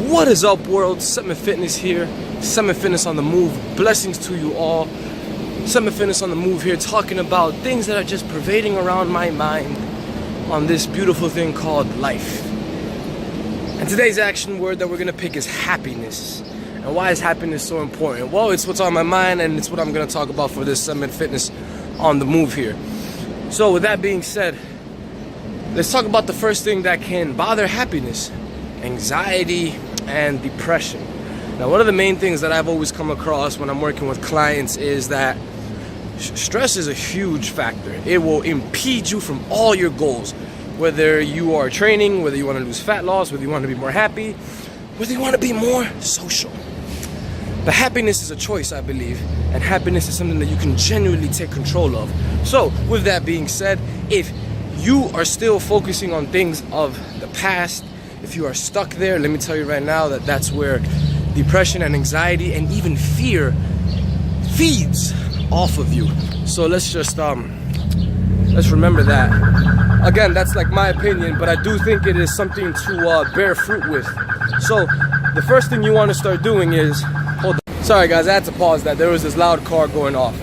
What is up, world? Semet Fitness here. Semet Fitness on the move. Blessings to you all. Semet Fitness on the move here, talking about things that are just pervading around my mind on this beautiful thing called life. And today's action word that we're gonna pick is happiness. And why is happiness so important? Well, it's what's on my mind, and it's what I'm gonna talk about for this Semet Fitness on the move here. So with that being said, let's talk about the first thing that can bother happiness: anxiety and depression. Now, one of the main things that I've always come across when I'm working with clients is that stress is a huge factor. It will impede you from all your goals, whether you are training, whether you want to lose fat loss, whether you want to be more happy, whether you want to be more social. But happiness is a choice, I believe, and happiness is something that you can genuinely take control of. So with that being said, if you are still focusing on things of the past, if you are stuck there, let me tell you right now that that's where depression and anxiety and even fear feeds off of you. So let's just let's remember that. Again, that's like my opinion, but I do think it is something to bear fruit with. So the first thing you want to start doing is, hold on. Sorry guys, I had to pause that. There was this loud car going off,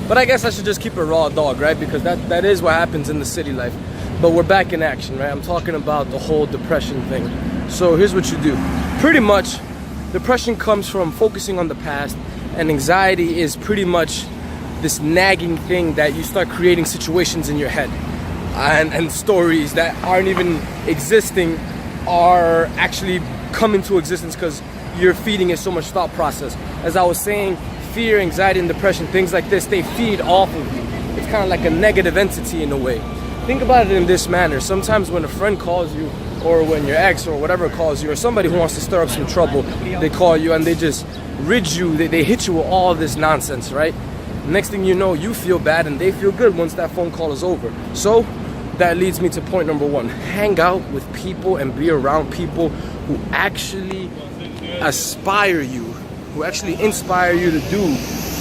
but I guess I should just keep it raw dog, right? Because that is what happens in the city life. But we're back in action, right? I'm talking about the whole depression thing. So here's what you do. Pretty much, depression comes from focusing on the past, and anxiety is pretty much this nagging thing that you start creating situations in your head. And stories that aren't even existing are actually coming to existence because you're feeding it so much thought process. As I was saying, fear, anxiety, and depression, things like this, they feed off of you. It's kind of like a negative entity in a way. Think about it in this manner. Sometimes when a friend calls you, or when your ex or whatever calls you, or somebody who wants to stir up some trouble, they call you and they just rid you, they hit you with all this nonsense, right? Next thing you know, you feel bad and they feel good once that phone call is over. So that leads me to point number one. Hang out with people and be around people who actually aspire you, who actually inspire you to do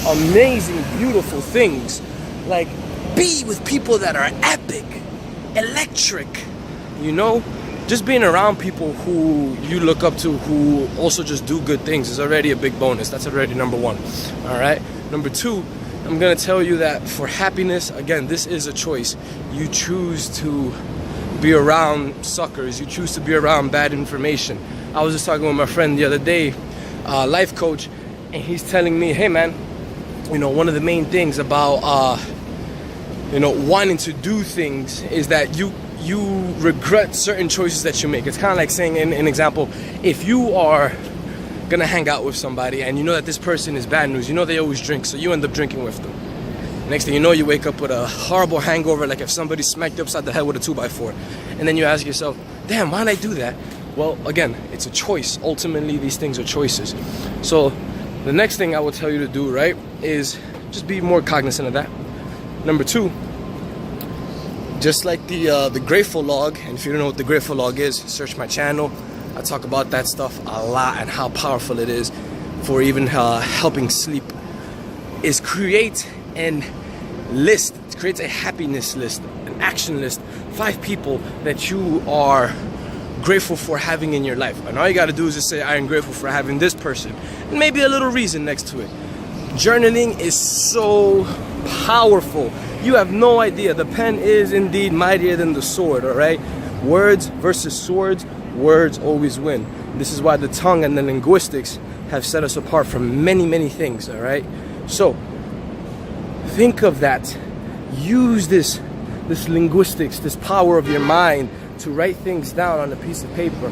amazing, beautiful things. Like, be with people that are epic, electric, you know? Just being around people who you look up to, who also just do good things, is already a big bonus. That's already number one, all right? Number two, I'm gonna tell you that for happiness, again, this is a choice. You choose to be around suckers. You choose to be around bad information. I was just talking with my friend the other day, life coach, and he's telling me, hey man, you know, one of the main things about wanting to do things is that you regret certain choices that you make. It's kind of like saying, in an example, if you are gonna hang out with somebody and you know that this person is bad news, you know they always drink, so you end up drinking with them. Next thing you know, you wake up with a horrible hangover, like if somebody smacked you upside the head with a 2x4. And then you ask yourself, damn, why did I do that? Well, again, it's a choice. Ultimately, these things are choices. So the next thing I will tell you to do, right, is just be more cognizant of that. Number two, just like the grateful log, and if you don't know what the grateful log is, search my channel. I talk about that stuff a lot and how powerful it is for even helping sleep. Is create a list, create a happiness list, an action list, 5 people that you are grateful for having in your life. And all you got to do is just say, I am grateful for having this person, and maybe a little reason next to it. Journaling is so powerful. You have no idea. The pen is indeed mightier than the sword, all right? Words versus swords, words always win. This is why the tongue and the linguistics have set us apart from many, many things, all right? So think of that. Use this linguistics, this power of your mind to write things down on a piece of paper.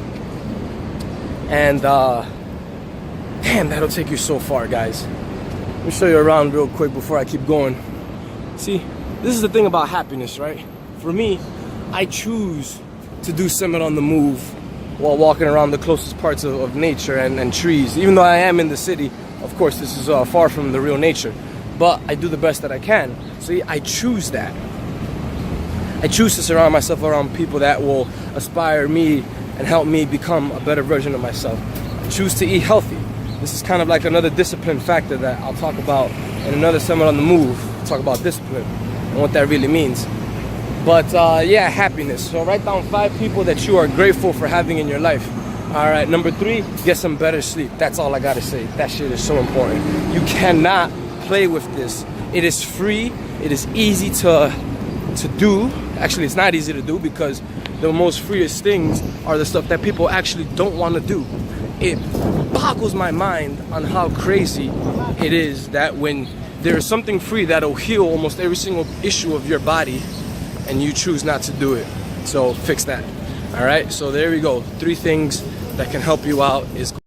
And damn, that'll take you so far, guys. Let me show you around real quick before I keep going. See, this is the thing about happiness, right? For me, I choose to do Semet on the move while walking around the closest parts of nature and trees. Even though I am in the city, of course, this is far from the real nature. But I do the best that I can. See, I choose that. I choose to surround myself around people that will inspire me and help me become a better version of myself. I choose to eat healthy. This is kind of like another discipline factor that I'll talk about in another Semet on the move. I'll talk about discipline and what that really means. But yeah, happiness. So write down 5 people that you are grateful for having in your life. All right, number 3, get some better sleep. That's all I gotta say. That shit is so important. You cannot play with this. It is free. It is easy to do. Actually, it's not easy to do because the most freest things are the stuff that people actually don't want to do. It boggles my mind on how crazy it is that when there is something free that'll heal almost every single issue of your body, and you choose not to do it. So fix that. All right, so there we go. 3 things that can help you out is